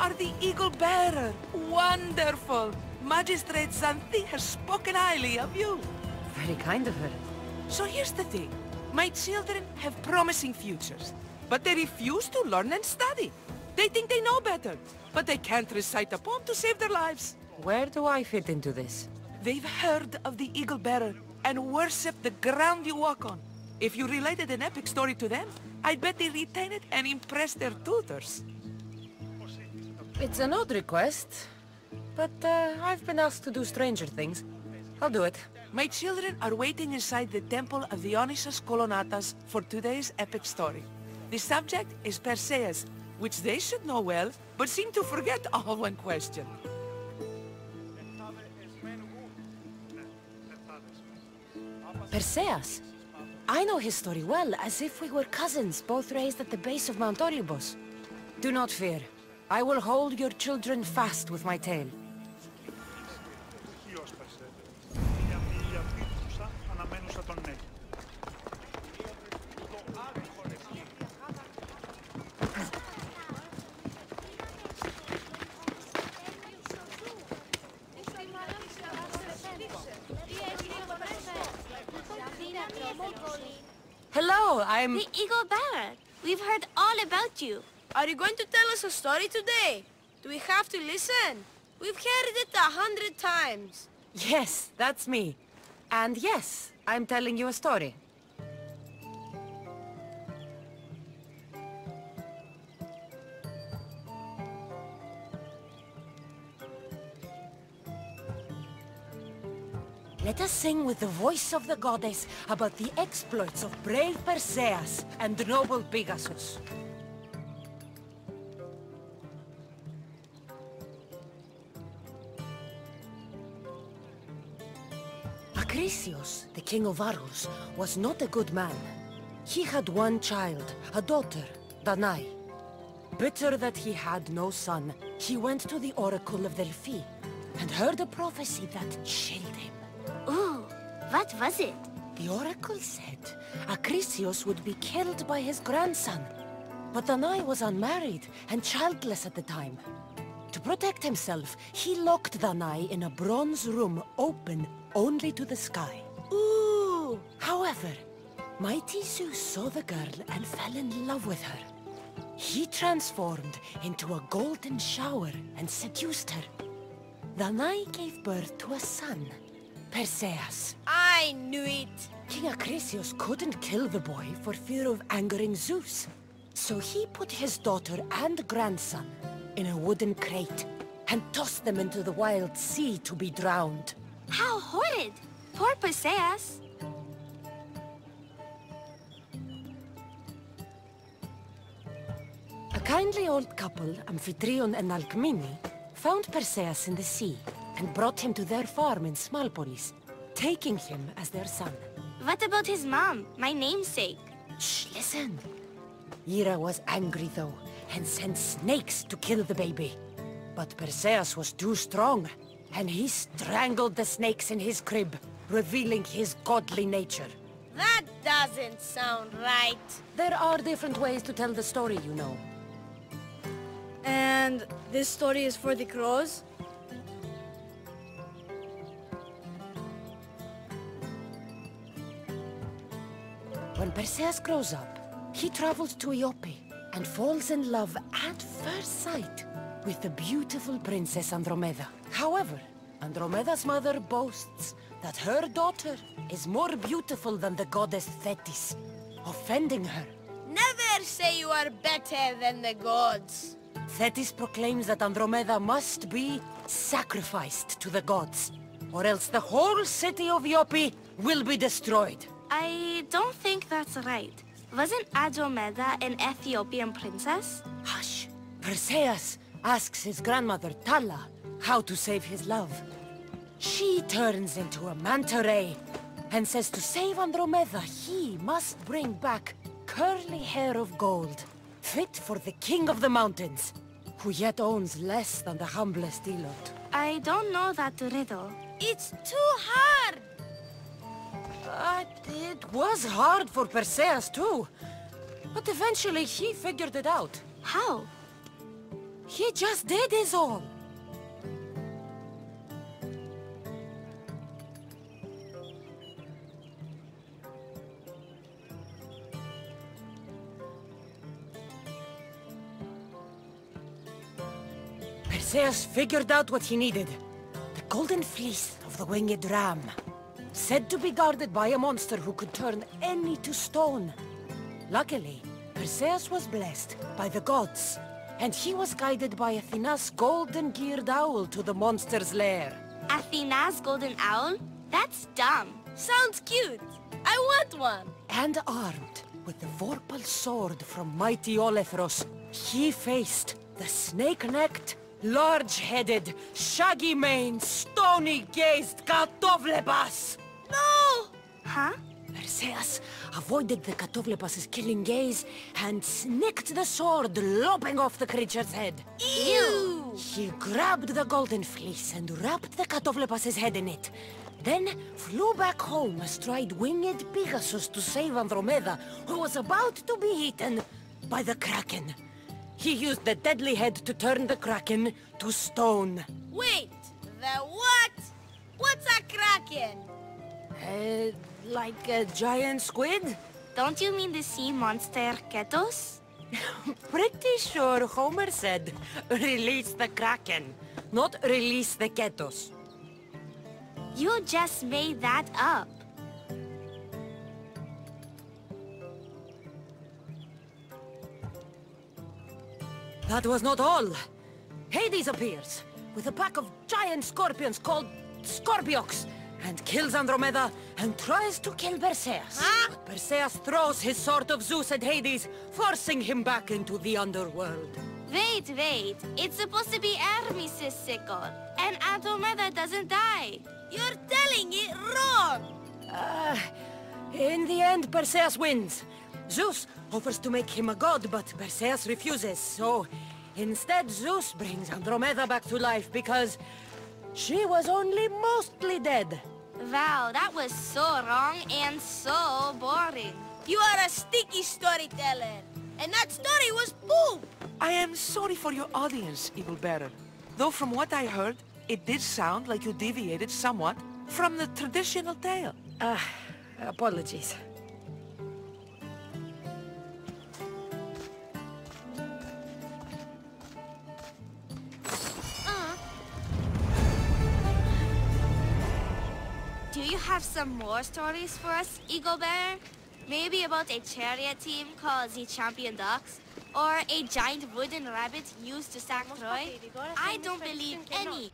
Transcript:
are the Eagle Bearer. Wonderful! Magistrate Xanthi has spoken highly of you. Very kind of her. So here's the thing. My children have promising futures, but they refuse to learn and study. They think they know better, but they can't recite a poem to save their lives. Where do I fit into this? They've heard of the Eagle Bearer and worship the ground you walk on. If you related an epic story to them, I bet they retain it and impress their tutors. It's an odd request, but I've been asked to do stranger things. I'll do it. My children are waiting inside the Temple of Dionysus Kolonatas for today's epic story. The subject is Perseus, which they should know well, but seem to forget all when questioned. Perseus? I know his story well, as if we were cousins, both raised at the base of Mount Olympus. Do not fear. I will hold your children fast with my tail. Hello, I'm... The Eagle Bearer. We've heard all about you. Are you going to tell us a story today? Do we have to listen? We've heard it 100 times. Yes, that's me. And yes, I'm telling you a story. Let us sing with the voice of the goddess about the exploits of brave Perseus and noble Pegasus. Acrisius, the king of Arul, was not a good man. He had one child, a daughter, Danae. Bitter that he had no son, he went to the oracle of Delphi and heard a prophecy that chilled him. Ooh, what was it? The oracle said Acrisius would be killed by his grandson. But Danae was unmarried and childless at the time. To protect himself, he locked Danae in a bronze room open only to the sky. Ooh! However, mighty Zeus saw the girl and fell in love with her. He transformed into a golden shower and seduced her. Danae gave birth to a son, Perseus. I knew it! King Acrisius couldn't kill the boy for fear of angering Zeus. So he put his daughter and grandson in a wooden crate and tossed them into the wild sea to be drowned. How horrid! Poor Perseus. A kindly old couple, Amphitryon and Alcmene, found Perseus in the sea and brought him to their farm in Smalpolis, taking him as their son. What about his mom, my namesake? Shh, listen. Hera was angry though, and sent snakes to kill the baby. But Perseus was too strong, and he strangled the snakes in his crib, revealing his godly nature. That doesn't sound right. There are different ways to tell the story, you know. And this story is for the crows? When Perseus grows up, he travels to Iope and falls in love at first sight with the beautiful princess Andromeda. However, Andromeda's mother boasts that her daughter is more beautiful than the goddess Thetis, offending her. Never say you are better than the gods. Thetis proclaims that Andromeda must be sacrificed to the gods, or else the whole city of Iope will be destroyed. I don't think that's right. Wasn't Andromeda an Ethiopian princess? Hush! Perseus asks his grandmother Thala how to save his love. She turns into a manta ray and says to save Andromeda, he must bring back curly hair of gold, fit for the king of the mountains, who yet owns less than the humblest elot. I don't know that riddle. It's too hard! It was hard for Perseus too, but eventually he figured it out. How? He just did is all. Perseus figured out what he needed. The golden fleece of the winged ram. Said to be guarded by a monster who could turn any to stone. Luckily, Perseus was blessed by the gods, and he was guided by Athena's golden-geared owl to the monster's lair. Athena's golden owl? That's dumb. Sounds cute. I want one. And armed with the vorpal sword from mighty Olethros, he faced the snake-necked, large-headed, shaggy-maned, stony-gazed Katovlebas! No! Huh? Perseus avoided the Katovlebas' killing gaze and snicked the sword, lopping off the creature's head. Ew! He grabbed the golden fleece and wrapped the Katovlebas' head in it. Then flew back home astride winged Pegasus to save Andromeda, who was about to be eaten by the Kraken. He used the deadly head to turn the Kraken to stone. Wait, the what? What's a kraken? Like a giant squid? Don't you mean the sea monster Ketos? Pretty sure Homer said, release the Kraken, not release the Ketos. You just made that up. That was not all. Hades appears with a pack of giant scorpions called Scorpiox and kills Andromeda and tries to kill Perseus. Huh? But Perseus throws his sword of Zeus at Hades, forcing him back into the underworld. Wait. It's supposed to be Hermes' sickle, and Andromeda doesn't die. You're telling it wrong! In the end, Perseus wins. Zeus offers to make him a god, but Perseus refuses, so instead Zeus brings Andromeda back to life because she was only mostly dead. Wow, that was so wrong and so boring. You are a sticky storyteller, and that story was poop! I am sorry for your audience, Evil Bearer. Though from what I heard, it did sound like you deviated somewhat from the traditional tale. Apologies. Do you have some more stories for us, Eagle Bear? Maybe about a chariot team called the Champion Ducks? Or a giant wooden rabbit used to sack Troy? I don't believe any